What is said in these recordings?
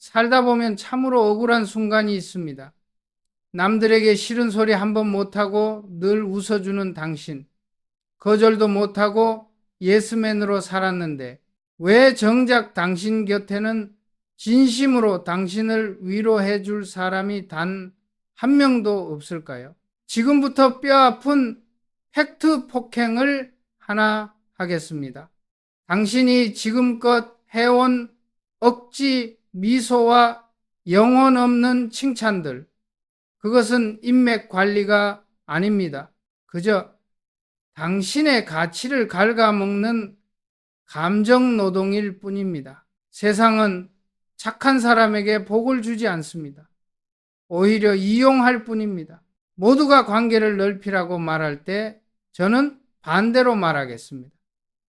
살다 보면 참으로 억울한 순간이 있습니다. 남들에게 싫은 소리 한 번 못하고 늘 웃어주는 당신, 거절도 못하고 예스맨으로 살았는데 왜 정작 당신 곁에는 진심으로 당신을 위로해 줄 사람이 단 한 명도 없을까요? 지금부터 뼈아픈 팩트 폭행을 하나 하겠습니다. 당신이 지금껏 해온 억지 미소와 영혼 없는 칭찬들, 그것은 인맥 관리가 아닙니다. 그저 당신의 가치를 갉아먹는 감정 노동일 뿐입니다. 세상은 착한 사람에게 복을 주지 않습니다. 오히려 이용할 뿐입니다. 모두가 관계를 넓히라고 말할 때 저는 반대로 말하겠습니다.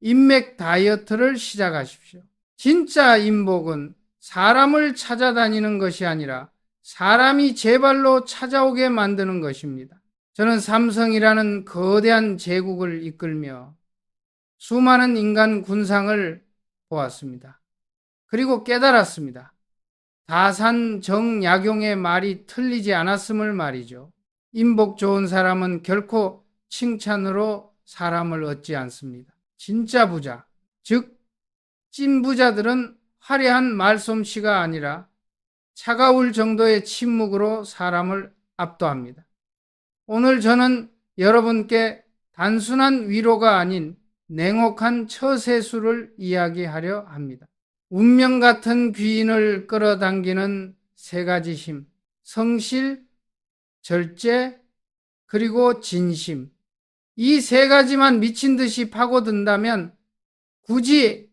인맥 다이어트를 시작하십시오. 진짜 인복은 사람을 찾아다니는 것이 아니라 사람이 제 발로 찾아오게 만드는 것입니다. 저는 삼성이라는 거대한 제국을 이끌며 수많은 인간 군상을 보았습니다. 그리고 깨달았습니다. 다산 정약용의 말이 틀리지 않았음을 말이죠. 인복 좋은 사람은 결코 칭찬으로 사람을 얻지 않습니다. 진짜 부자, 즉 찐부자들은 화려한 말솜씨가 아니라 차가울 정도의 침묵으로 사람을 압도합니다. 오늘 저는 여러분께 단순한 위로가 아닌 냉혹한 처세술을 이야기하려 합니다. 운명 같은 귀인을 끌어당기는 세 가지 힘, 성실, 절제, 그리고 진심. 이 세 가지만 미친 듯이 파고든다면 굳이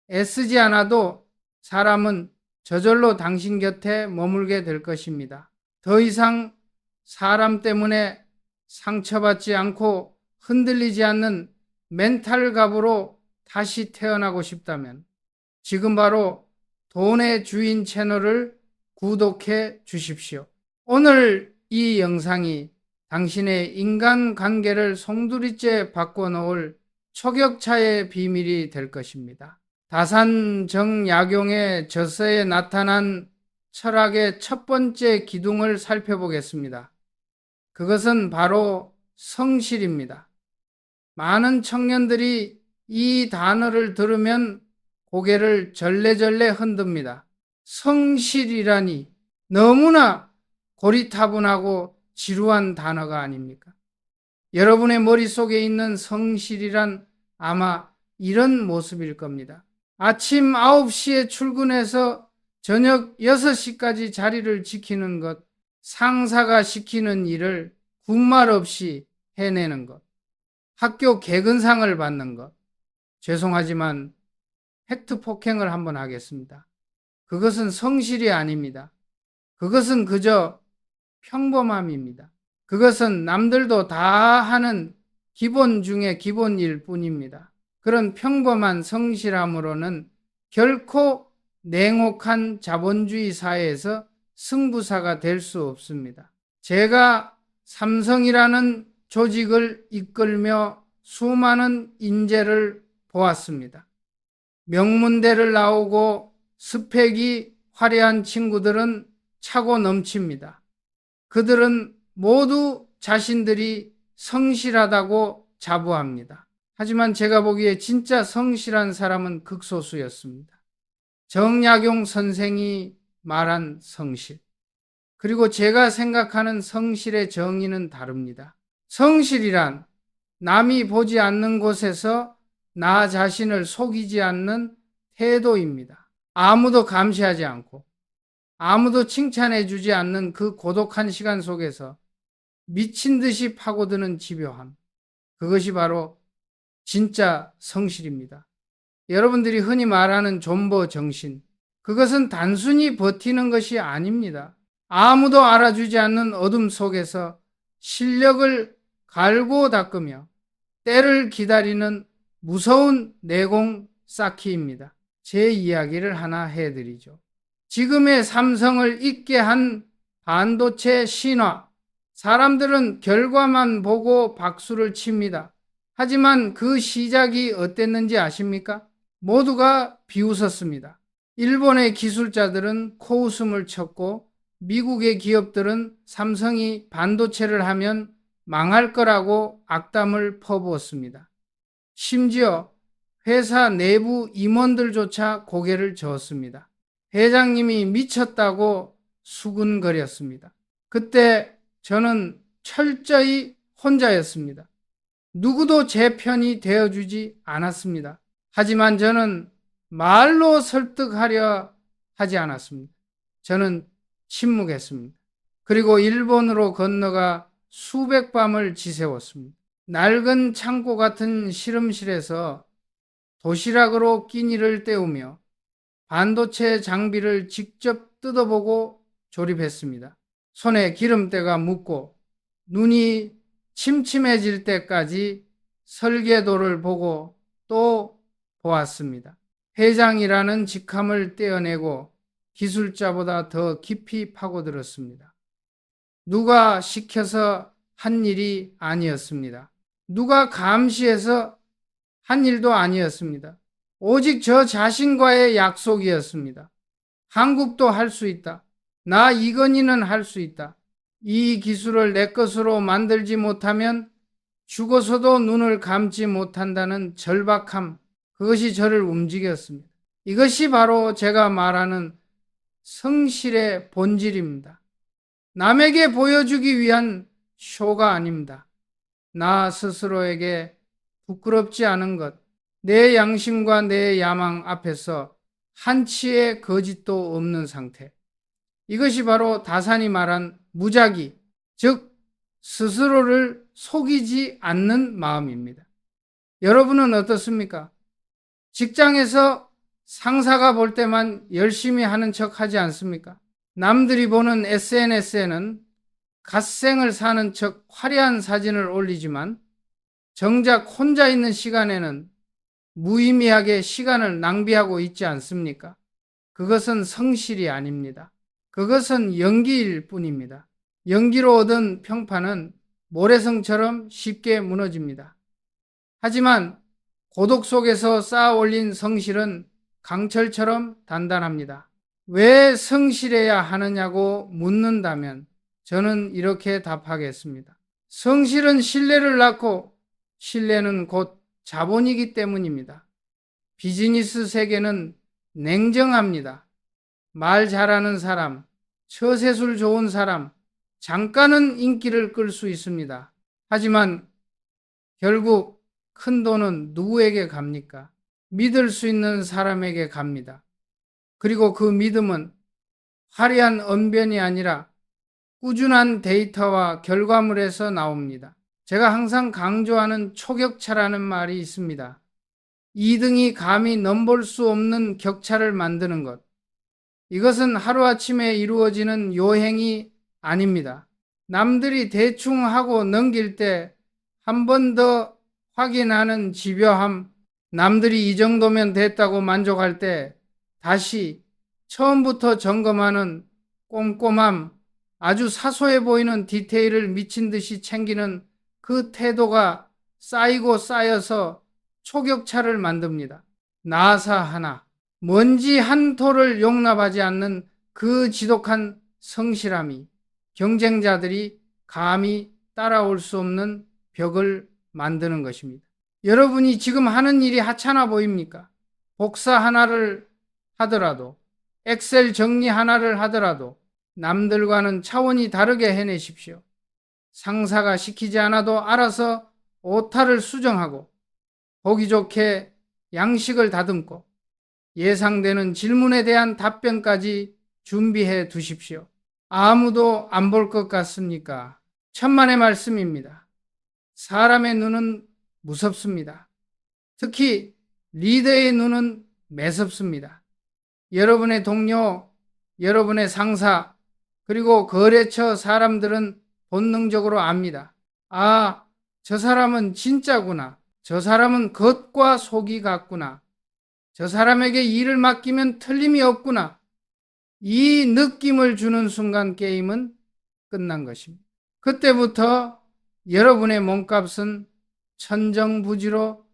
애쓰지 않아도 사람은 저절로 당신 곁에 머물게 될 것입니다. 더 이상 사람 때문에 상처받지 않고 흔들리지 않는 멘탈갑으로 다시 태어나고 싶다면 지금 바로 돈의 주인 채널을 구독해 주십시오. 오늘 이 영상이 당신의 인간관계를 송두리째 바꿔놓을 초격차의 비밀이 될 것입니다. 다산 정약용의 저서에 나타난 철학의 첫 번째 기둥을 살펴보겠습니다. 그것은 바로 성실입니다. 많은 청년들이 이 단어를 들으면 고개를 절레절레 흔듭니다. 성실이라니 너무나 고리타분하고 지루한 단어가 아닙니까? 여러분의 머릿속에 있는 성실이란 아마 이런 모습일 겁니다. 아침 9시에 출근해서 저녁 6시까지 자리를 지키는 것, 상사가 시키는 일을 군말 없이 해내는 것, 학교 개근상을 받는 것. 죄송하지만 팩트 폭행을 한번 하겠습니다. 그것은 성실이 아닙니다. 그것은 그저 평범함입니다. 그것은 남들도 다 하는 기본 중에 기본일 뿐입니다. 그런 평범한 성실함으로는 결코 냉혹한 자본주의 사회에서 승부사가 될 수 없습니다. 제가 삼성이라는 조직을 이끌며 수많은 인재를 보았습니다. 명문대를 나오고 스펙이 화려한 친구들은 차고 넘칩니다. 그들은 모두 자신들이 성실하다고 자부합니다. 하지만 제가 보기에 진짜 성실한 사람은 극소수였습니다. 정약용 선생이 말한 성실, 그리고 제가 생각하는 성실의 정의는 다릅니다. 성실이란 남이 보지 않는 곳에서 나 자신을 속이지 않는 태도입니다. 아무도 감시하지 않고 아무도 칭찬해 주지 않는 그 고독한 시간 속에서 미친 듯이 파고드는 집요함, 그것이 바로 진짜 성실입니다. 여러분들이 흔히 말하는 존버 정신, 그것은 단순히 버티는 것이 아닙니다. 아무도 알아주지 않는 어둠 속에서 실력을 갈고 닦으며 때를 기다리는 무서운 내공 쌓기입니다. 제 이야기를 하나 해드리죠. 지금의 삼성을 있게 한 반도체 신화, 사람들은 결과만 보고 박수를 칩니다. 하지만 그 시작이 어땠는지 아십니까? 모두가 비웃었습니다. 일본의 기술자들은 코웃음을 쳤고 미국의 기업들은 삼성이 반도체를 하면 망할 거라고 악담을 퍼부었습니다. 심지어 회사 내부 임원들조차 고개를 저었습니다. 회장님이 미쳤다고 수군거렸습니다. 그때 저는 철저히 혼자였습니다. 누구도 제 편이 되어주지 않았습니다. 하지만 저는 말로 설득하려 하지 않았습니다. 저는 침묵했습니다. 그리고 일본으로 건너가 수백 밤을 지새웠습니다. 낡은 창고 같은 실험실에서 도시락으로 끼니를 때우며 반도체 장비를 직접 뜯어보고 조립했습니다. 손에 기름때가 묻고 눈이 침침해질 때까지 설계도를 보고 또 보았습니다. 회장이라는 직함을 떼어내고 기술자보다 더 깊이 파고들었습니다. 누가 시켜서 한 일이 아니었습니다. 누가 감시해서 한 일도 아니었습니다. 오직 저 자신과의 약속이었습니다. 한국도 할 수 있다. 나 이건희는 할 수 있다. 이 기술을 내 것으로 만들지 못하면 죽어서도 눈을 감지 못한다는 절박함, 그것이 저를 움직였습니다. 이것이 바로 제가 말하는 성실의 본질입니다. 남에게 보여주기 위한 쇼가 아닙니다. 나 스스로에게 부끄럽지 않은 것, 내 양심과 내 야망 앞에서 한치의 거짓도 없는 상태. 이것이 바로 다산이 말한 무작위, 즉 스스로를 속이지 않는 마음입니다. 여러분은 어떻습니까? 직장에서 상사가 볼 때만 열심히 하는 척 하지 않습니까? 남들이 보는 SNS에는 갓생을 사는 척 화려한 사진을 올리지만 정작 혼자 있는 시간에는 무의미하게 시간을 낭비하고 있지 않습니까? 그것은 성실이 아닙니다. 그것은 연기일 뿐입니다. 연기로 얻은 평판은 모래성처럼 쉽게 무너집니다. 하지만 고독 속에서 쌓아 올린 성실은 강철처럼 단단합니다. 왜 성실해야 하느냐고 묻는다면 저는 이렇게 답하겠습니다. 성실은 신뢰를 낳고 신뢰는 곧 자본이기 때문입니다. 비즈니스 세계는 냉정합니다. 말 잘하는 사람, 처세술 좋은 사람, 잠깐은 인기를 끌 수 있습니다. 하지만 결국 큰 돈은 누구에게 갑니까? 믿을 수 있는 사람에게 갑니다. 그리고 그 믿음은 화려한 언변이 아니라 꾸준한 데이터와 결과물에서 나옵니다. 제가 항상 강조하는 초격차라는 말이 있습니다. 2등이 감히 넘볼 수 없는 격차를 만드는 것. 이것은 하루아침에 이루어지는 요행이 아닙니다. 남들이 대충 하고 넘길 때 한 번 더 확인하는 집요함, 남들이 이 정도면 됐다고 만족할 때 다시 처음부터 점검하는 꼼꼼함, 아주 사소해 보이는 디테일을 미친 듯이 챙기는 그 태도가 쌓이고 쌓여서 초격차를 만듭니다. 나사 하나, 먼지 한 톨을 용납하지 않는 그 지독한 성실함이 경쟁자들이 감히 따라올 수 없는 벽을 만드는 것입니다. 여러분이 지금 하는 일이 하찮아 보입니까? 복사 하나를 하더라도, 엑셀 정리 하나를 하더라도 남들과는 차원이 다르게 해내십시오. 상사가 시키지 않아도 알아서 오타를 수정하고 보기 좋게 양식을 다듬고 예상되는 질문에 대한 답변까지 준비해 두십시오. 아무도 안 볼 것 같습니까? 천만의 말씀입니다. 사람의 눈은 무섭습니다. 특히 리더의 눈은 매섭습니다. 여러분의 동료, 여러분의 상사, 그리고 거래처 사람들은 본능적으로 압니다. 아, 저 사람은 진짜구나. 저 사람은 겉과 속이 같구나. 저 사람에게 일을 맡기면 틀림이 없구나. 이 느낌을 주는 순간 게임은 끝난 것입니다. 그때부터 여러분의 몸값은 천정부지로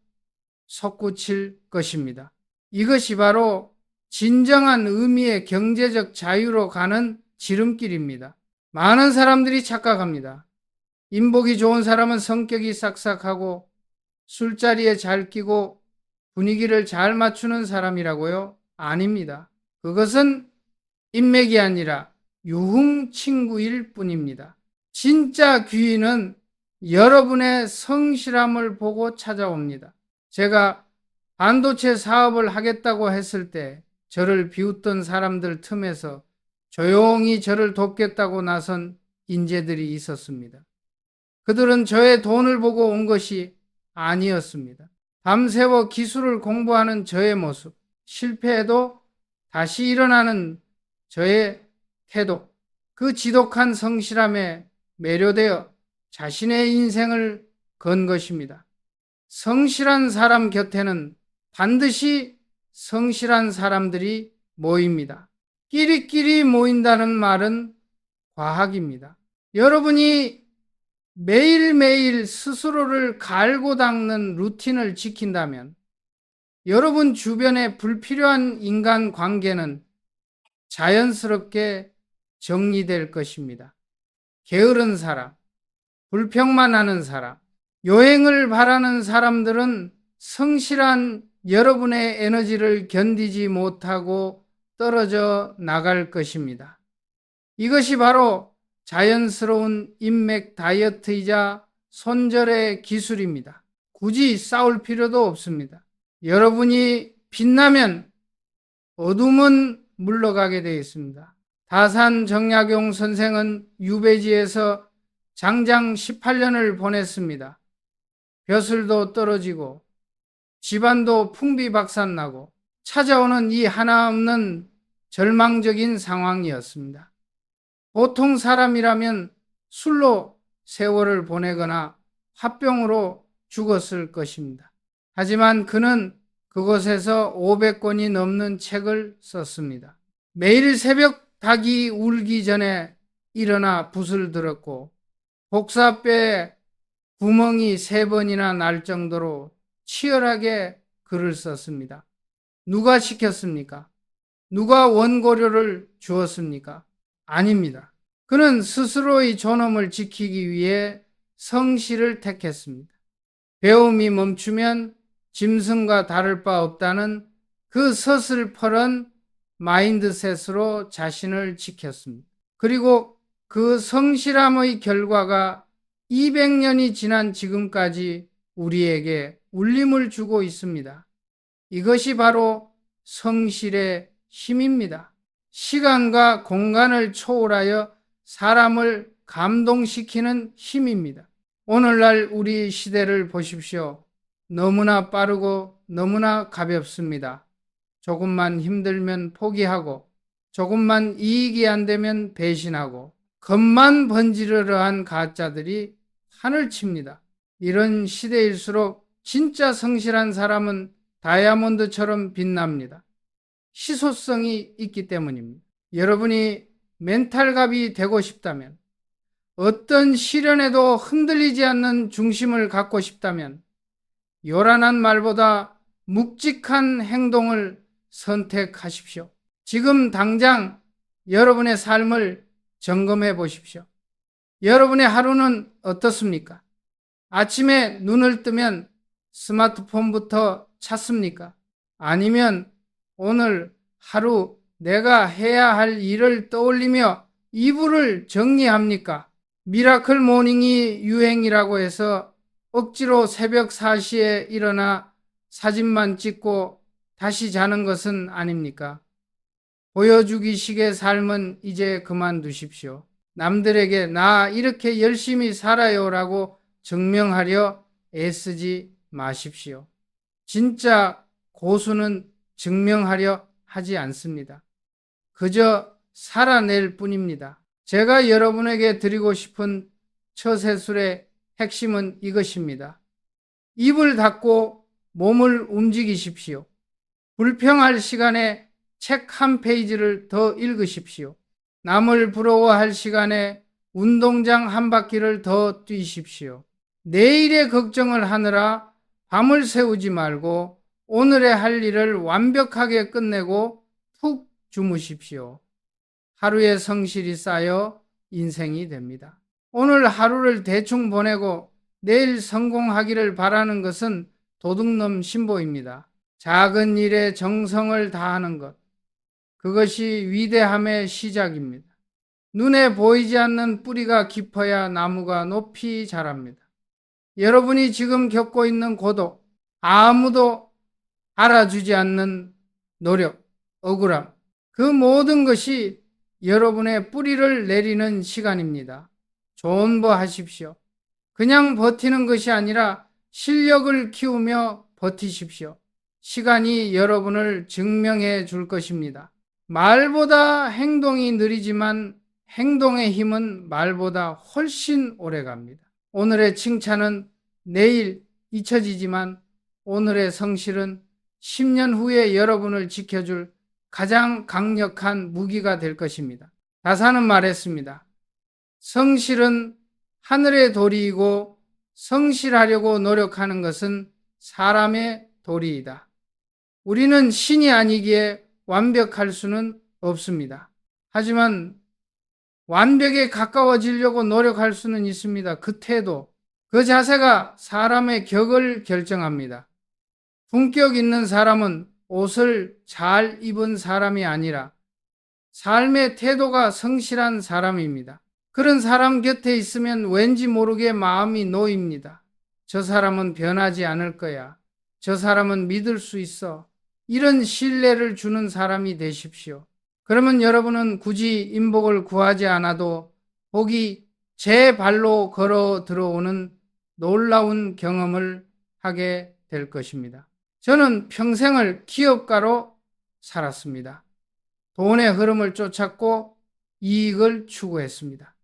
솟구칠 것입니다. 이것이 바로 진정한 의미의 경제적 자유로 가는 지름길입니다. 많은 사람들이 착각합니다. 인복이 좋은 사람은 성격이 싹싹하고 술자리에 잘 끼고 분위기를 잘 맞추는 사람이라고요? 아닙니다. 그것은 인맥이 아니라 유흥 친구일 뿐입니다. 진짜 귀인은 여러분의 성실함을 보고 찾아옵니다. 제가 반도체 사업을 하겠다고 했을 때 저를 비웃던 사람들 틈에서 조용히 저를 돕겠다고 나선 인재들이 있었습니다. 그들은 저의 돈을 보고 온 것이 아니었습니다. 밤새워 기술을 공부하는 저의 모습, 실패해도 다시 일어나는 저의 태도, 그 지독한 성실함에 매료되어 자신의 인생을 건 것입니다. 성실한 사람 곁에는 반드시 성실한 사람들이 모입니다. 끼리끼리 모인다는 말은 과학입니다. 여러분이 매일매일 스스로를 갈고 닦는 루틴을 지킨다면 여러분 주변의 불필요한 인간 관계는 자연스럽게 정리될 것입니다. 게으른 사람, 불평만 하는 사람, 요행을 바라는 사람들은 성실한 여러분의 에너지를 견디지 못하고 떨어져 나갈 것입니다. 이것이 바로 자연스러운 인맥 다이어트이자 손절의 기술입니다. 굳이 싸울 필요도 없습니다. 여러분이 빛나면 어둠은 물러가게 되어 있습니다. 다산 정약용 선생은 유배지에서 장장 18년을 보냈습니다. 벼슬도 떨어지고 집안도 풍비박산나고 찾아오는 이 하나없는 절망적인 상황이었습니다. 보통 사람이라면 술로 세월을 보내거나 화병으로 죽었을 것입니다. 하지만 그는 그곳에서 500권이 넘는 책을 썼습니다. 매일 새벽 닭이 울기 전에 일어나 붓을 들었고 복사뼈에 구멍이 3번이나 날 정도로 치열하게 글을 썼습니다. 누가 시켰습니까? 누가 원고료를 주었습니까? 아닙니다. 그는 스스로의 존엄을 지키기 위해 성실을 택했습니다. 배움이 멈추면 짐승과 다를 바 없다는 그 서슬퍼런 마인드셋으로 자신을 지켰습니다. 그리고 그 성실함의 결과가 200년이 지난 지금까지 우리에게 울림을 주고 있습니다. 이것이 바로 성실의 힘입니다. 시간과 공간을 초월하여 사람을 감동시키는 힘입니다. 오늘날 우리 시대를 보십시오. 너무나 빠르고 너무나 가볍습니다. 조금만 힘들면 포기하고 조금만 이익이 안 되면 배신하고 겉만 번지르르한 가짜들이 판을 칩니다. 이런 시대일수록 진짜 성실한 사람은 다이아몬드처럼 빛납니다. 희소성이 있기 때문입니다. 여러분이 멘탈갑이 되고 싶다면, 어떤 시련에도 흔들리지 않는 중심을 갖고 싶다면 요란한 말보다 묵직한 행동을 선택하십시오. 지금 당장 여러분의 삶을 점검해 보십시오. 여러분의 하루는 어떻습니까? 아침에 눈을 뜨면 스마트폰부터 찾습니까? 아니면 오늘 하루 내가 해야 할 일을 떠올리며 이불을 정리합니까? 미라클 모닝이 유행이라고 해서 억지로 새벽 4시에 일어나 사진만 찍고 다시 자는 것은 아닙니까? 보여주기식의 삶은 이제 그만두십시오. 남들에게 나 이렇게 열심히 살아요라고 증명하려 애쓰지 마십시오. 진짜 고수는 증명하려 하지 않습니다. 그저 살아낼 뿐입니다. 제가 여러분에게 드리고 싶은 처세술의 핵심은 이것입니다. 입을 닫고 몸을 움직이십시오. 불평할 시간에 책 한 페이지를 더 읽으십시오. 남을 부러워할 시간에 운동장 한 바퀴를 더 뛰십시오. 내일의 걱정을 하느라 밤을 새우지 말고 오늘의 할 일을 완벽하게 끝내고 주무십시오. 하루의 성실이 쌓여 인생이 됩니다. 오늘 하루를 대충 보내고 내일 성공하기를 바라는 것은 도둑놈 신보입니다. 작은 일에 정성을 다하는 것, 그것이 위대함의 시작입니다. 눈에 보이지 않는 뿌리가 깊어야 나무가 높이 자랍니다. 여러분이 지금 겪고 있는 고독, 아무도 알아주지 않는 노력, 억울함, 그 모든 것이 여러분의 뿌리를 내리는 시간입니다. 존버하십시오. 그냥 버티는 것이 아니라 실력을 키우며 버티십시오. 시간이 여러분을 증명해 줄 것입니다. 말보다 행동이 느리지만 행동의 힘은 말보다 훨씬 오래 갑니다. 오늘의 칭찬은 내일 잊혀지지만 오늘의 성실은 10년 후에 여러분을 지켜줄 가장 강력한 무기가 될 것입니다. 다사는 말했습니다. 성실은 하늘의 도리이고 성실하려고 노력하는 것은 사람의 도리이다. 우리는 신이 아니기에 완벽할 수는 없습니다. 하지만 완벽에 가까워지려고 노력할 수는 있습니다. 그 태도, 그 자세가 사람의 격을 결정합니다. 품격 있는 사람은 옷을 잘 입은 사람이 아니라 삶의 태도가 성실한 사람입니다. 그런 사람 곁에 있으면 왠지 모르게 마음이 놓입니다. 저 사람은 변하지 않을 거야. 저 사람은 믿을 수 있어. 이런 신뢰를 주는 사람이 되십시오. 그러면 여러분은 굳이 인복을 구하지 않아도 복이 제 발로 걸어 들어오는 놀라운 경험을 하게 될 것입니다. 저는 평생을 기업가로 살았습니다. 돈의 흐름을 쫓았고 이익을 추구했습니다.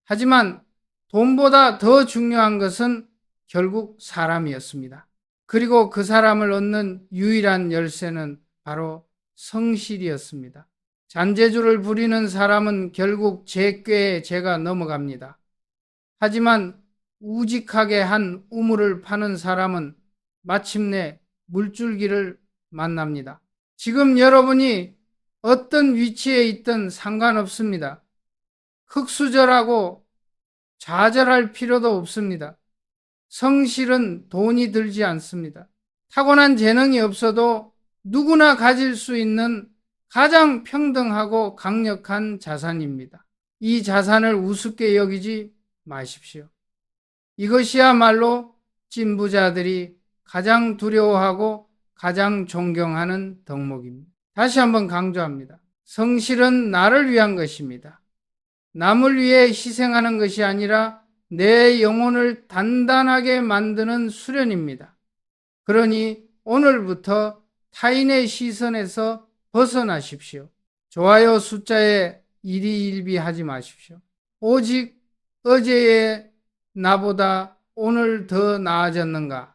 하지만 돈보다 더 중요한 것은 결국 사람이었습니다. 그리고 그 사람을 얻는 유일한 열쇠는 바로 성실이었습니다. 잔재주를 부리는 사람은 결국 제 꾀에 제가 넘어갑니다. 하지만 우직하게 한 우물을 파는 사람은 마침내 물줄기를 만납니다. 지금 여러분이 어떤 위치에 있든 상관없습니다. 흙수저라고 좌절할 필요도 없습니다. 성실은 돈이 들지 않습니다. 타고난 재능이 없어도 누구나 가질 수 있는 가장 평등하고 강력한 자산입니다. 이 자산을 우습게 여기지 마십시오. 이것이야말로 진부자들이 가장 두려워하고 가장 존경하는 덕목입니다. 다시 한번 강조합니다. 성실은 나를 위한 것입니다. 남을 위해 희생하는 것이 아니라 내 영혼을 단단하게 만드는 수련입니다. 그러니 오늘부터 타인의 시선에서 벗어나십시오. 좋아요 숫자에 일희일비하지 마십시오. 오직 어제의 나보다 오늘 더 나아졌는가?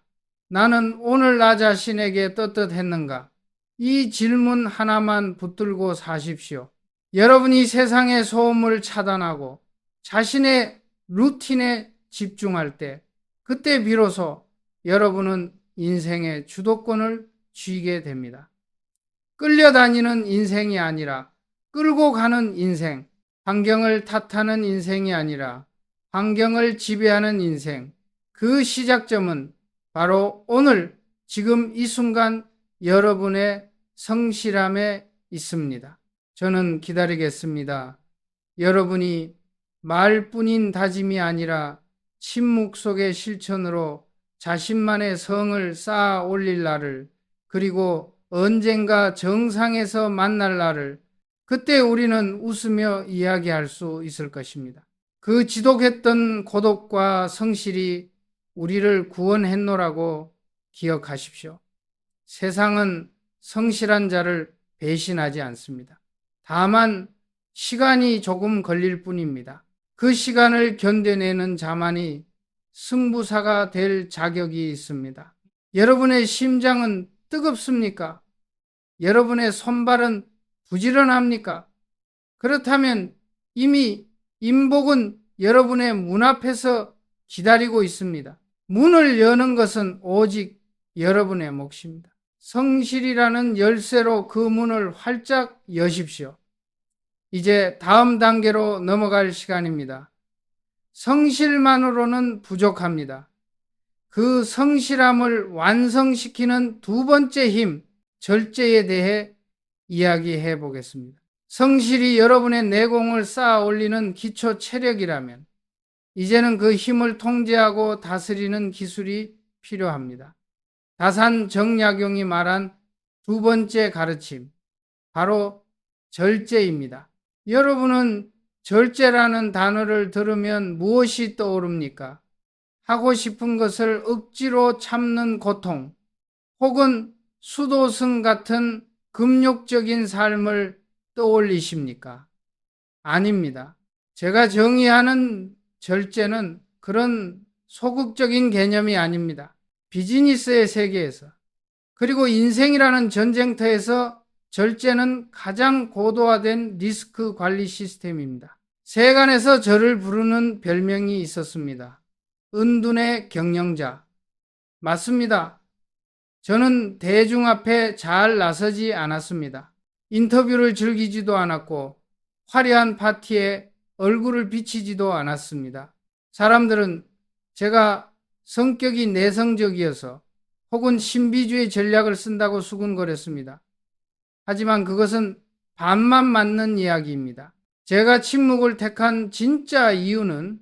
나는 오늘 나 자신에게 떳떳했는가? 이 질문 하나만 붙들고 사십시오. 여러분이 세상의 소음을 차단하고 자신의 루틴에 집중할 때, 그때 비로소 여러분은 인생의 주도권을 쥐게 됩니다. 끌려다니는 인생이 아니라 끌고 가는 인생, 환경을 탓하는 인생이 아니라 환경을 지배하는 인생, 그 시작점은 바로 오늘 지금 이 순간 여러분의 성실함에 있습니다. 저는 기다리겠습니다. 여러분이 말뿐인 다짐이 아니라 침묵 속의 실천으로 자신만의 성을 쌓아 올릴 날을, 그리고 언젠가 정상에서 만날 날을, 그때 우리는 웃으며 이야기할 수 있을 것입니다. 그 지독했던 고독과 성실이 우리를 구원했노라고 기억하십시오. 세상은 성실한 자를 배신하지 않습니다. 다만 시간이 조금 걸릴 뿐입니다. 그 시간을 견뎌내는 자만이 승부사가 될 자격이 있습니다. 여러분의 심장은 뜨겁습니까? 여러분의 손발은 부지런합니까? 그렇다면 이미 인복은 여러분의 문 앞에서 기다리고 있습니다. 문을 여는 것은 오직 여러분의 몫입니다. 성실이라는 열쇠로 그 문을 활짝 여십시오. 이제 다음 단계로 넘어갈 시간입니다. 성실만으로는 부족합니다. 그 성실함을 완성시키는 두 번째 힘, 절제에 대해 이야기해 보겠습니다. 성실이 여러분의 내공을 쌓아 올리는 기초 체력이라면 이제는 그 힘을 통제하고 다스리는 기술이 필요합니다. 다산 정약용이 말한 두 번째 가르침, 바로 절제입니다. 여러분은 절제라는 단어를 들으면 무엇이 떠오릅니까? 하고 싶은 것을 억지로 참는 고통, 혹은 수도승 같은 금욕적인 삶을 떠올리십니까? 아닙니다. 제가 정의하는 절제는 그런 소극적인 개념이 아닙니다. 비즈니스의 세계에서, 그리고 인생이라는 전쟁터에서 절제는 가장 고도화된 리스크 관리 시스템입니다. 세간에서 저를 부르는 별명이 있었습니다. 은둔의 경영자. 맞습니다. 저는 대중 앞에 잘 나서지 않았습니다. 인터뷰를 즐기지도 않았고 화려한 파티에 얼굴을 비치지도 않았습니다. 사람들은 제가 성격이 내성적이어서 혹은 신비주의 전략을 쓴다고 수군거렸습니다. 하지만 그것은 반만 맞는 이야기입니다. 제가 침묵을 택한 진짜 이유는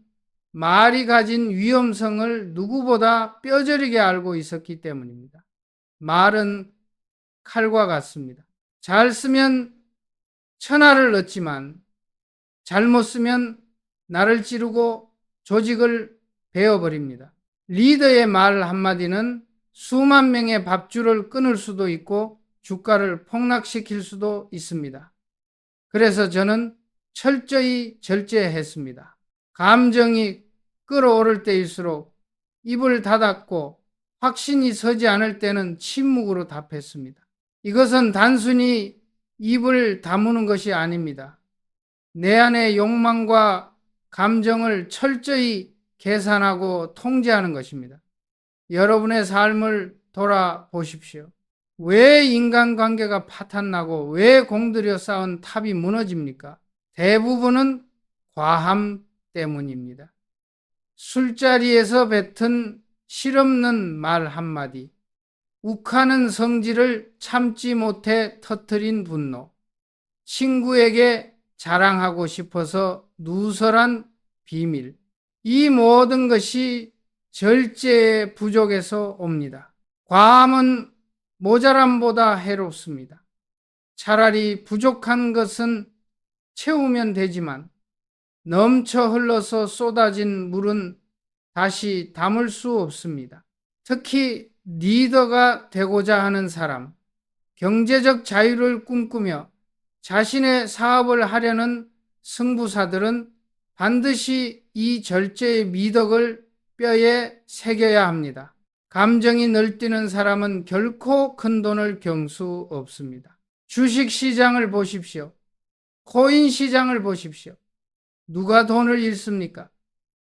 말이 가진 위험성을 누구보다 뼈저리게 알고 있었기 때문입니다. 말은 칼과 같습니다. 잘 쓰면 천하를 얻지만 잘못 쓰면 나를 찌르고 조직을 베어버립니다. 리더의 말 한마디는 수만 명의 밥줄을 끊을 수도 있고 주가를 폭락시킬 수도 있습니다. 그래서 저는 철저히 절제했습니다. 감정이 끓어오를 때일수록 입을 닫았고 확신이 서지 않을 때는 침묵으로 답했습니다. 이것은 단순히 입을 다무는 것이 아닙니다. 내 안의 욕망과 감정을 철저히 계산하고 통제하는 것입니다. 여러분의 삶을 돌아보십시오. 왜 인간관계가 파탄나고 왜 공들여 쌓은 탑이 무너집니까? 대부분은 과함 때문입니다. 술자리에서 뱉은 실없는 말 한마디, 욱하는 성질을 참지 못해 터뜨린 분노, 친구에게 자랑하고 싶어서 누설한 비밀, 이 모든 것이 절제의 부족에서 옵니다. 과함은 모자람보다 해롭습니다. 차라리 부족한 것은 채우면 되지만 넘쳐 흘러서 쏟아진 물은 다시 담을 수 없습니다. 특히 리더가 되고자 하는 사람, 경제적 자유를 꿈꾸며 자신의 사업을 하려는 승부사들은 반드시 이 절제의 미덕을 뼈에 새겨야 합니다. 감정이 ner뛰는 사람은 결코 큰 돈을 경수 수 없습니다. 주식 시장을 보십시오. 코인 시장을 보십시오. 누가 돈을 잃습니까?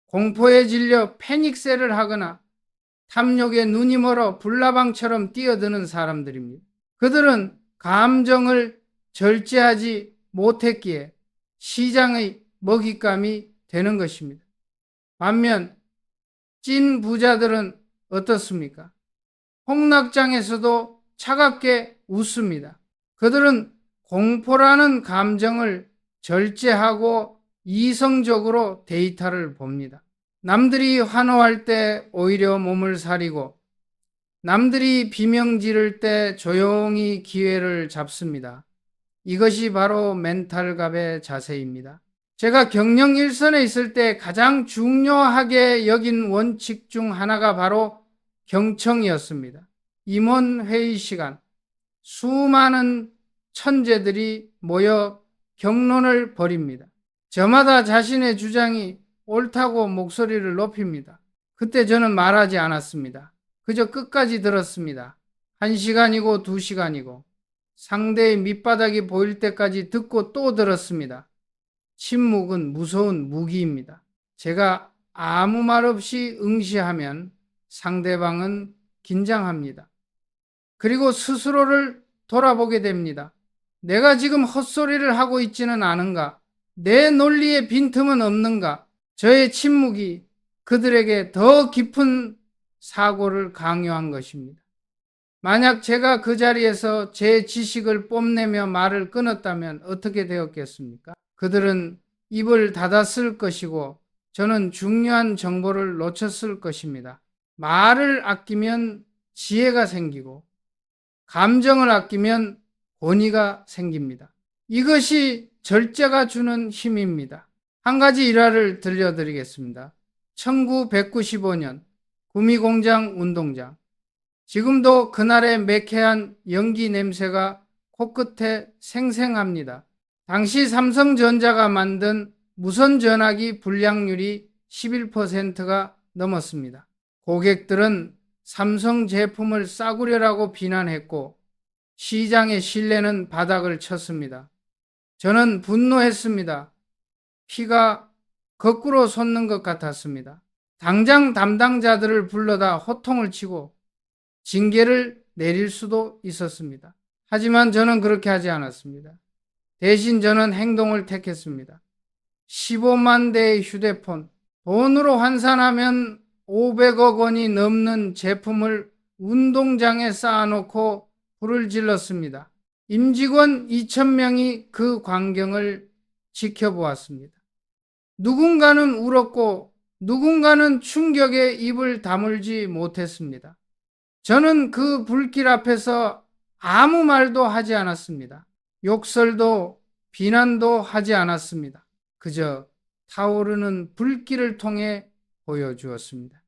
공포에 질려 패닉셀을 하거나 탐욕에 눈이 멀어 불나방처럼 뛰어드는 사람들입니다. 그들은 감정을 절제하지 못했기에 시장의 먹잇감이 되는 것입니다. 반면 찐 부자들은 어떻습니까? 폭락장에서도 차갑게 웃습니다. 그들은 공포라는 감정을 절제하고 이성적으로 데이터를 봅니다. 남들이 환호할 때 오히려 몸을 사리고 남들이 비명 지를 때 조용히 기회를 잡습니다. 이것이 바로 멘탈갑의 자세입니다. 제가 경영 일선에 있을 때 가장 중요하게 여긴 원칙 중 하나가 바로 경청이었습니다. 임원 회의 시간, 수많은 천재들이 모여 경론을 벌입니다. 저마다 자신의 주장이 옳다고 목소리를 높입니다. 그때 저는 말하지 않았습니다. 그저 끝까지 들었습니다. 1시간이고 2시간이고 상대의 밑바닥이 보일 때까지 듣고 또 들었습니다. 침묵은 무서운 무기입니다. 제가 아무 말 없이 응시하면 상대방은 긴장합니다. 그리고 스스로를 돌아보게 됩니다. 내가 지금 헛소리를 하고 있지는 않은가? 내 논리에 빈틈은 없는가? 저의 침묵이 그들에게 더 깊은 사고를 강요한 것입니다. 만약 제가 그 자리에서 제 지식을 뽐내며 말을 끊었다면 어떻게 되었겠습니까? 그들은 입을 닫았을 것이고 저는 중요한 정보를 놓쳤을 것입니다. 말을 아끼면 지혜가 생기고 감정을 아끼면 권위가 생깁니다. 이것이 절제가 주는 힘입니다. 한 가지 일화를 들려드리겠습니다. 1995년 구미공장 운동장. 지금도 그날의 매캐한 연기 냄새가 코끝에 생생합니다. 당시 삼성전자가 만든 무선전화기 불량률이 11%가 넘었습니다. 고객들은 삼성 제품을 싸구려라고 비난했고 시장의 신뢰는 바닥을 쳤습니다. 저는 분노했습니다. 피가 거꾸로 솟는 것 같았습니다. 당장 담당자들을 불러다 호통을 치고 징계를 내릴 수도 있었습니다. 하지만 저는 그렇게 하지 않았습니다. 대신 저는 행동을 택했습니다. 15만 대의 휴대폰, 돈으로 환산하면 500억 원이 넘는 제품을 운동장에 쌓아놓고 불을 질렀습니다. 임직원 2,000명이 그 광경을 지켜보았습니다. 누군가는 울었고 누군가는 충격에 입을 다물지 못했습니다. 저는 그 불길 앞에서 아무 말도 하지 않았습니다. 욕설도 비난도 하지 않았습니다. 그저 타오르는 불길을 통해 보여주었습니다.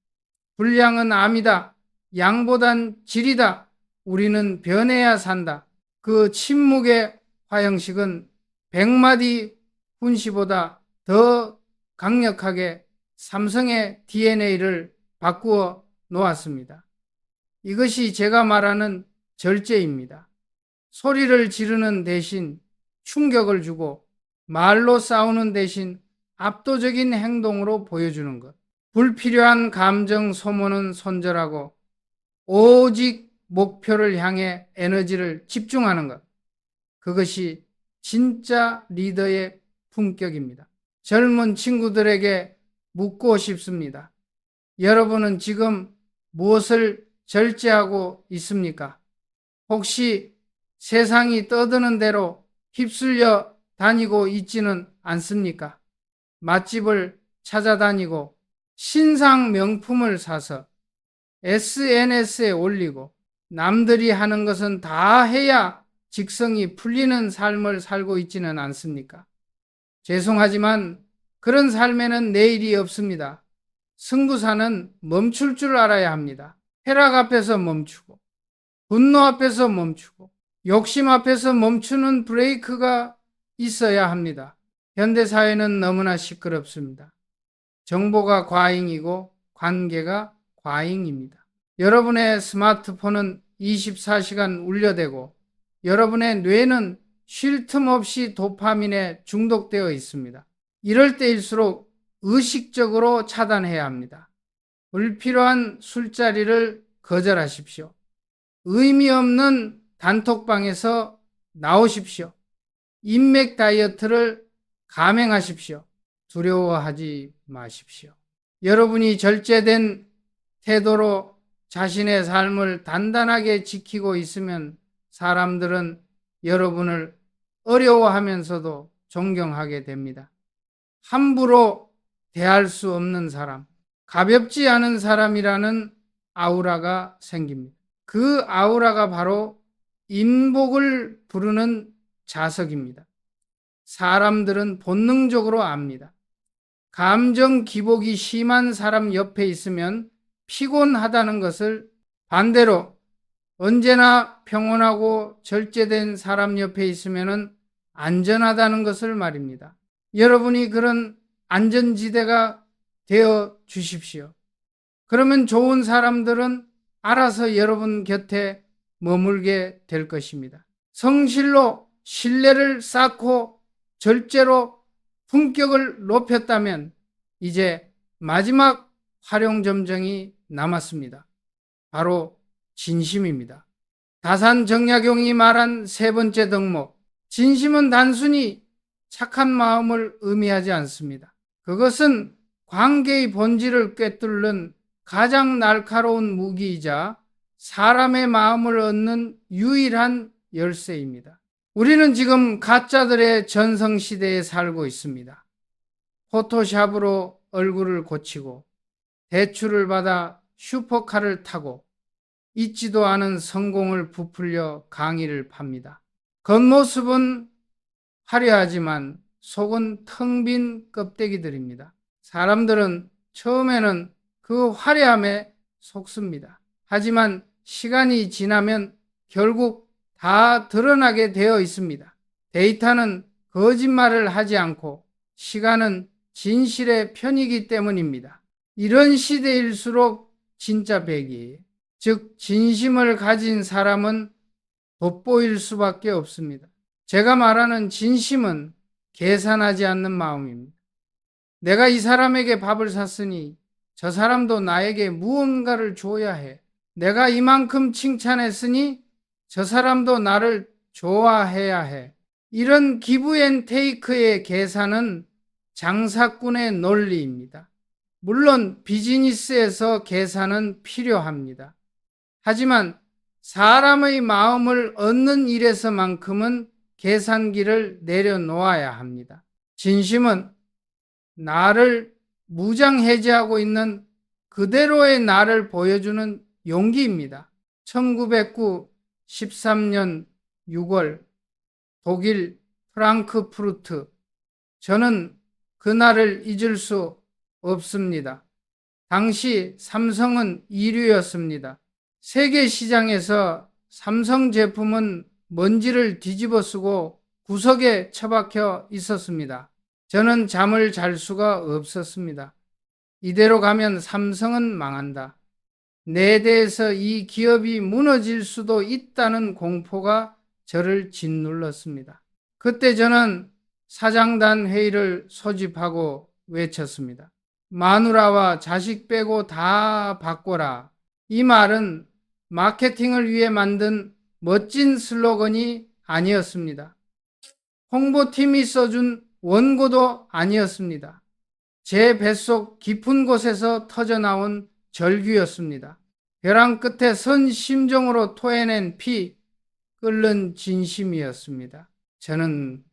불량은 암이다. 양보단 질이다. 우리는 변해야 산다. 그 침묵의 화형식은 100마디 훈시보다 더 강력하게 삼성의 DNA를 바꾸어 놓았습니다. 이것이 제가 말하는 절제입니다. 소리를 지르는 대신 충격을 주고 말로 싸우는 대신 압도적인 행동으로 보여주는 것. 불필요한 감정 소모는 손절하고 오직 목표를 향해 에너지를 집중하는 것. 그것이 진짜 리더의 품격입니다. 젊은 친구들에게 묻고 싶습니다. 여러분은 지금 무엇을 절제하고 있습니까? 혹시 세상이 떠드는 대로 휩쓸려 다니고 있지는 않습니까? 맛집을 찾아다니고 신상 명품을 사서 SNS에 올리고 남들이 하는 것은 다 해야 직성이 풀리는 삶을 살고 있지는 않습니까? 죄송하지만 그런 삶에는 내일이 없습니다. 승부사는 멈출 줄 알아야 합니다. 쾌락 앞에서 멈추고 분노 앞에서 멈추고 욕심 앞에서 멈추는 브레이크가 있어야 합니다. 현대사회는 너무나 시끄럽습니다. 정보가 과잉이고 관계가 과잉입니다. 여러분의 스마트폰은 24시간 울려대고 여러분의 뇌는 쉴 틈 없이 도파민에 중독되어 있습니다. 이럴 때일수록 의식적으로 차단해야 합니다. 불필요한 술자리를 거절하십시오. 의미 없는 단톡방에서 나오십시오. 인맥 다이어트를 감행하십시오. 두려워하지 마십시오. 여러분이 절제된 태도로 자신의 삶을 단단하게 지키고 있으면 사람들은 여러분을 어려워하면서도 존경하게 됩니다. 함부로 대할 수 없는 사람, 가볍지 않은 사람이라는 아우라가 생깁니다. 그 아우라가 바로 인복을 부르는 자석입니다. 사람들은 본능적으로 압니다. 감정 기복이 심한 사람 옆에 있으면 피곤하다는 것을, 반대로 언제나 평온하고 절제된 사람 옆에 있으면 안전하다는 것을 말입니다. 여러분이 그런 안전지대가 되어 주십시오. 그러면 좋은 사람들은 알아서 여러분 곁에 머물게 될 것입니다. 성실로 신뢰를 쌓고 절제로 품격을 높였다면 이제 마지막 활용점정이 남았습니다. 바로 진심입니다. 다산정약용이 말한 세 번째 덕목, 진심은 단순히 착한 마음을 의미하지 않습니다. 그것은 관계의 본질을 꿰뚫는 가장 날카로운 무기이자 사람의 마음을 얻는 유일한 열쇠입니다. 우리는 지금 가짜들의 전성시대에 살고 있습니다. 포토샵으로 얼굴을 고치고 대출을 받아 슈퍼카를 타고 있지도 않은 성공을 부풀려 강의를 팝니다. 겉모습은 화려하지만 속은 텅 빈 껍데기들입니다. 사람들은 처음에는 그 화려함에 속습니다. 하지만 시간이 지나면 결국 다 드러나게 되어 있습니다. 데이터는 거짓말을 하지 않고 시간은 진실의 편이기 때문입니다. 이런 시대일수록 진짜 백이에요. 즉 진심을 가진 사람은 돋보일 수밖에 없습니다. 제가 말하는 진심은 계산하지 않는 마음입니다. 내가 이 사람에게 밥을 샀으니 저 사람도 나에게 무언가를 줘야 해. 내가 이만큼 칭찬했으니 저 사람도 나를 좋아해야 해. 이런 기브 앤 테이크의 계산은 장사꾼의 논리입니다. 물론 비즈니스에서 계산은 필요합니다. 하지만 사람의 마음을 얻는 일에서만큼은 계산기를 내려놓아야 합니다. 진심은 나를 무장해제하고 있는 그대로의 나를 보여주는 용기입니다. 1909 13년 6월 독일 프랑크푸르트. 저는 그날을 잊을 수 없습니다. 당시 삼성은 1위였습니다. 세계 시장에서 삼성 제품은 먼지를 뒤집어 쓰고 구석에 처박혀 있었습니다. 저는 잠을 잘 수가 없었습니다. 이대로 가면 삼성은 망한다. 내 대해서 이 기업이 무너질 수도 있다는 공포가 저를 짓눌렀습니다. 그때 저는 사장단 회의를 소집하고 외쳤습니다. 마누라와 자식 빼고 다 바꿔라. 이 말은 마케팅을 위해 만든 멋진 슬로건이 아니었습니다. 홍보팀이 써준 원고도 아니었습니다. 제 뱃속 깊은 곳에서 터져나온 절규였습니다. 벼랑 끝에 선 심정으로 토해낸 피, 끓는 진심이었습니다. 저는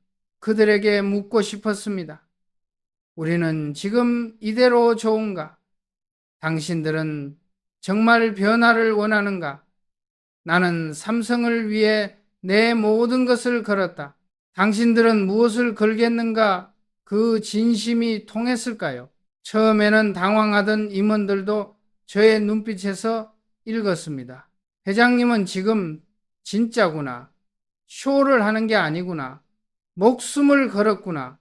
그들에게 묻고 싶었습니다. 우리는 지금 이대로 좋은가? 당신들은 정말 변화를 원하는가? 나는 삼성을 위해 내 모든 것을 걸었다. 당신들은 무엇을 걸겠는가? 그 진심이 통했을까요? 처음에는 당황하던 임원들도 저의 눈빛에서 읽었습니다. 회장님은 지금 진짜구나. 쇼를 하는 게 아니구나. 목숨을 걸었구나.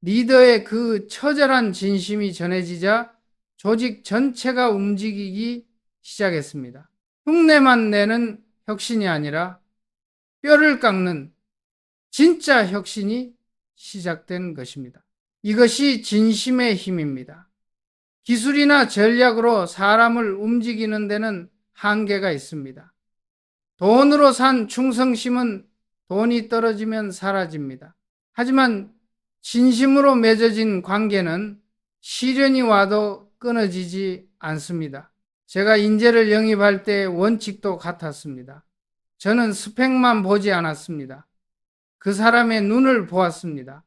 리더의 그 처절한 진심이 전해지자 조직 전체가 움직이기 시작했습니다. 흉내만 내는 혁신이 아니라 뼈를 깎는 진짜 혁신이 시작된 것입니다. 이것이 진심의 힘입니다. 기술이나 전략으로 사람을 움직이는 데는 한계가 있습니다. 돈으로 산 충성심은 돈이 떨어지면 사라집니다. 하지만 진심으로 맺어진 관계는 시련이 와도 끊어지지 않습니다. 제가 인재를 영입할 때 원칙도 같았습니다. 저는 스펙만 보지 않았습니다. 그 사람의 눈을 보았습니다.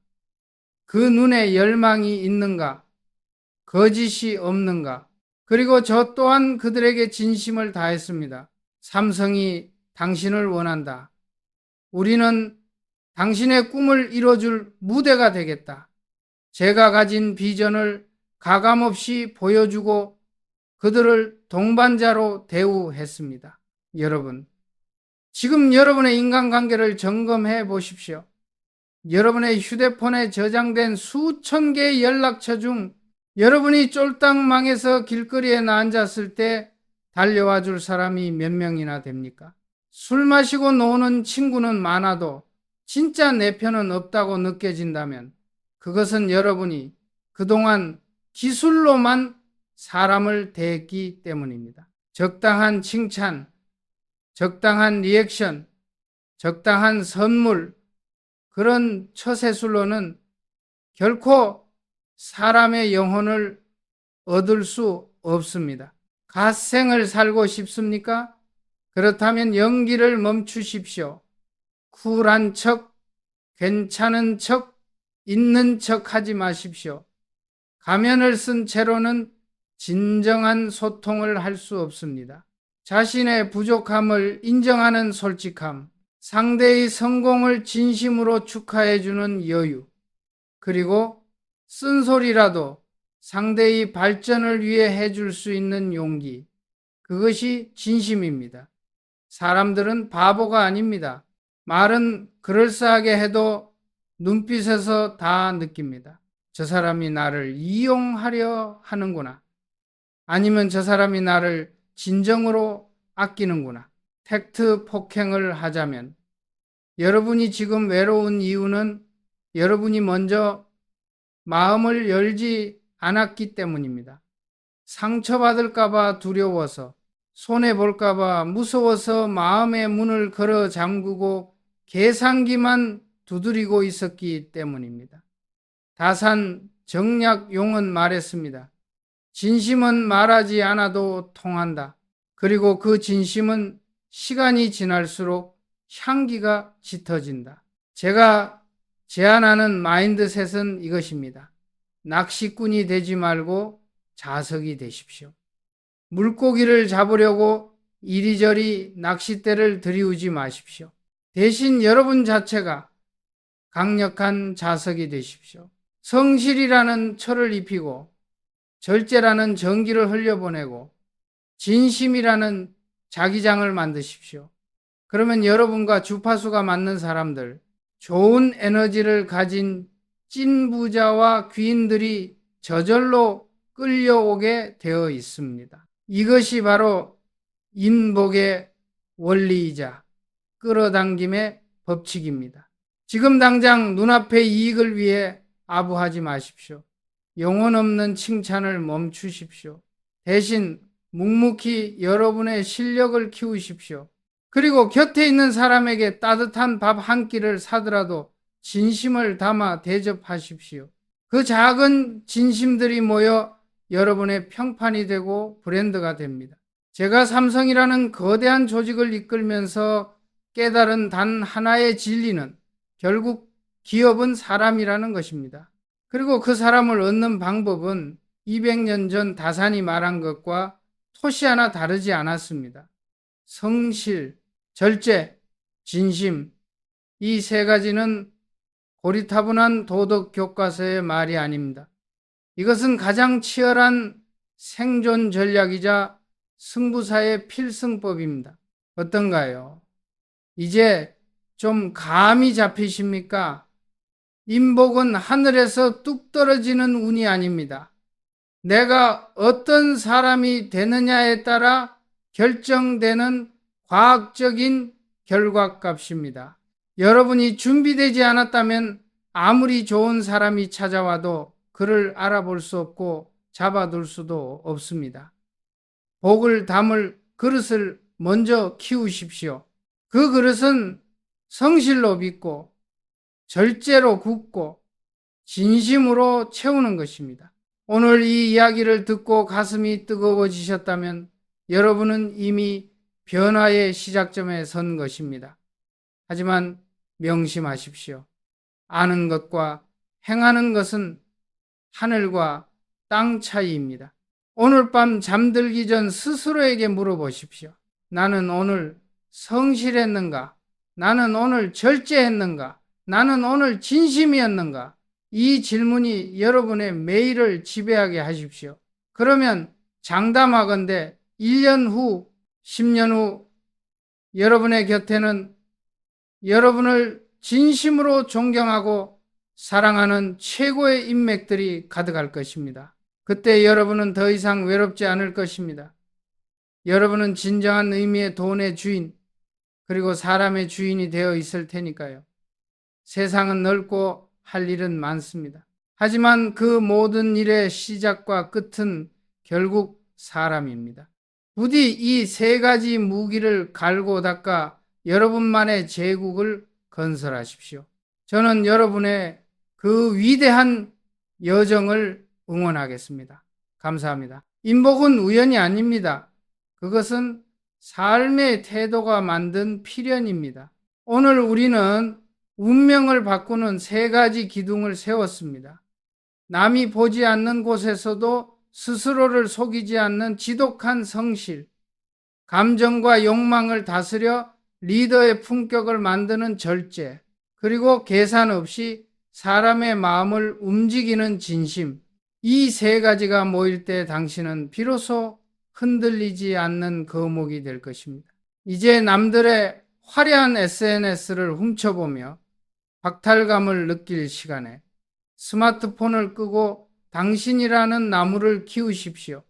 그 눈에 열망이 있는가, 거짓이 없는가, 그리고 저 또한 그들에게 진심을 다했습니다. 삼성이 당신을 원한다. 우리는 당신의 꿈을 이뤄줄 무대가 되겠다. 제가 가진 비전을 가감없이 보여주고 그들을 동반자로 대우했습니다. 여러분, 지금 여러분의 인간관계를 점검해 보십시오. 여러분의 휴대폰에 저장된 수천 개의 연락처 중 여러분이 쫄딱 망해서 길거리에 앉았을 때 달려와 줄 사람이 몇 명이나 됩니까? 술 마시고 노는 친구는 많아도 진짜 내 편은 없다고 느껴진다면 그것은 여러분이 그동안 기술로만 사람을 대했기 때문입니다. 적당한 칭찬, 적당한 리액션, 적당한 선물, 그런 처세술로는 결코 사람의 영혼을 얻을 수 없습니다. 갓생을 살고 싶습니까? 그렇다면 연기를 멈추십시오. 쿨한 척, 괜찮은 척, 있는 척 하지 마십시오. 가면을 쓴 채로는 진정한 소통을 할 수 없습니다. 자신의 부족함을 인정하는 솔직함, 상대의 성공을 진심으로 축하해주는 여유, 그리고 쓴소리라도 상대의 발전을 위해 해줄 수 있는 용기, 그것이 진심입니다. 사람들은 바보가 아닙니다. 말은 그럴싸하게 해도 눈빛에서 다 느낍니다. 저 사람이 나를 이용하려 하는구나. 아니면 저 사람이 나를 진정으로 아끼는구나. 팩트 폭행을 하자면 여러분이 지금 외로운 이유는 여러분이 먼저 마음을 열지 않았기 때문입니다. 상처받을까봐 두려워서, 손해볼까봐 무서워서 마음의 문을 걸어 잠그고 계산기만 두드리고 있었기 때문입니다. 다산 정약용은 말했습니다. 진심은 말하지 않아도 통한다. 그리고 그 진심은 시간이 지날수록 향기가 짙어진다. 제가 제안하는 마인드셋은 이것입니다. 낚시꾼이 되지 말고 자석이 되십시오. 물고기를 잡으려고 이리저리 낚싯대를 들이우지 마십시오. 대신 여러분 자체가 강력한 자석이 되십시오. 성실이라는 철을 입히고 절제라는 전기를 흘려보내고 진심이라는 자기장을 만드십시오. 그러면 여러분과 주파수가 맞는 사람들, 좋은 에너지를 가진 찐부자와 귀인들이 저절로 끌려오게 되어 있습니다. 이것이 바로 인복의 원리이자 끌어당김의 법칙입니다. 지금 당장 눈앞의 이익을 위해 아부하지 마십시오. 영혼 없는 칭찬을 멈추십시오. 대신 묵묵히 여러분의 실력을 키우십시오. 그리고 곁에 있는 사람에게 따뜻한 밥 한 끼를 사더라도 진심을 담아 대접하십시오. 그 작은 진심들이 모여 여러분의 평판이 되고 브랜드가 됩니다. 제가 삼성이라는 거대한 조직을 이끌면서 깨달은 단 하나의 진리는 결국 기업은 사람이라는 것입니다. 그리고 그 사람을 얻는 방법은 200년 전 다산이 말한 것과 토시 하나 다르지 않았습니다. 성실, 절제, 진심, 이 세 가지는 고리타분한 도덕 교과서의 말이 아닙니다. 이것은 가장 치열한 생존 전략이자 승부사의 필승법입니다. 어떤가요? 이제 좀 감이 잡히십니까? 인복은 하늘에서 뚝 떨어지는 운이 아닙니다. 내가 어떤 사람이 되느냐에 따라 결정되는 과학적인 결과값입니다. 여러분이 준비되지 않았다면 아무리 좋은 사람이 찾아와도 그를 알아볼 수 없고 잡아둘 수도 없습니다. 복을 담을 그릇을 먼저 키우십시오. 그 그릇은 성실로 빚고 절제로 굽고 진심으로 채우는 것입니다. 오늘 이 이야기를 듣고 가슴이 뜨거워지셨다면 여러분은 이미 변화의 시작점에 선 것입니다. 하지만 명심하십시오. 아는 것과 행하는 것은 하늘과 땅 차이입니다. 오늘 밤 잠들기 전 스스로에게 물어보십시오. 나는 오늘 성실했는가? 나는 오늘 절제했는가? 나는 오늘 진심이었는가? 이 질문이 여러분의 매일을 지배하게 하십시오. 그러면 장담하건대 1년 후, 10년 후 여러분의 곁에는 여러분을 진심으로 존경하고 사랑하는 최고의 인맥들이 가득할 것입니다. 그때 여러분은 더 이상 외롭지 않을 것입니다. 여러분은 진정한 의미의 돈의 주인, 그리고 사람의 주인이 되어 있을 테니까요. 세상은 넓고 할 일은 많습니다. 하지만 그 모든 일의 시작과 끝은 결국 사람입니다. 부디 이 세 가지 무기를 갈고 닦아 여러분만의 제국을 건설하십시오. 저는 여러분의 그 위대한 여정을 응원하겠습니다. 감사합니다. 인복은 우연이 아닙니다. 그것은 삶의 태도가 만든 필연입니다. 오늘 우리는 운명을 바꾸는 세 가지 기둥을 세웠습니다. 남이 보지 않는 곳에서도 스스로를 속이지 않는 지독한 성실, 감정과 욕망을 다스려 리더의 품격을 만드는 절제, 그리고 계산 없이 사람의 마음을 움직이는 진심, 이 세 가지가 모일 때 당신은 비로소 흔들리지 않는 거목이 될 것입니다. 이제 남들의 화려한 SNS를 훔쳐보며 박탈감을 느낄 시간에 스마트폰을 끄고 당신이라는 나무를 키우십시오.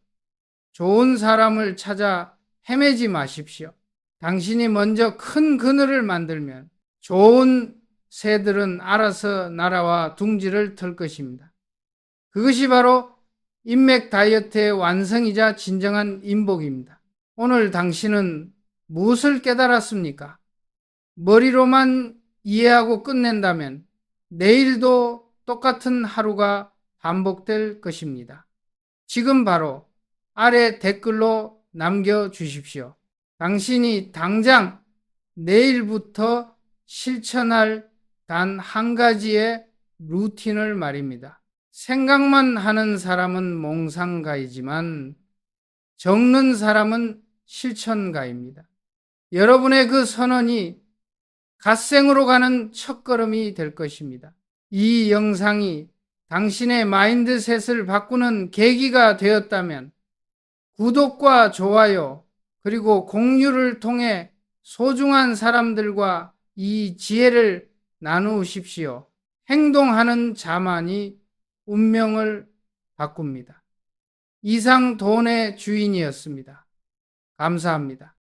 좋은 사람을 찾아 헤매지 마십시오. 당신이 먼저 큰 그늘을 만들면 좋은 새들은 알아서 날아와 둥지를 틀 것입니다. 그것이 바로 인맥 다이어트의 완성이자 진정한 인복입니다. 오늘 당신은 무엇을 깨달았습니까? 머리로만 이해하고 끝낸다면 내일도 똑같은 하루가 반복될 것입니다. 지금 바로 아래 댓글로 남겨주십시오. 당신이 당장 내일부터 실천할 단 한 가지의 루틴을 말입니다. 생각만 하는 사람은 몽상가이지만 적는 사람은 실천가입니다. 여러분의 그 선언이 갓생으로 가는 첫걸음이 될 것입니다. 이 영상이 당신의 마인드셋을 바꾸는 계기가 되었다면 구독과 좋아요 그리고 공유를 통해 소중한 사람들과 이 지혜를 나누십시오. 행동하는 자만이 운명을 바꿉니다. 이상 돈의 주인이었습니다. 감사합니다.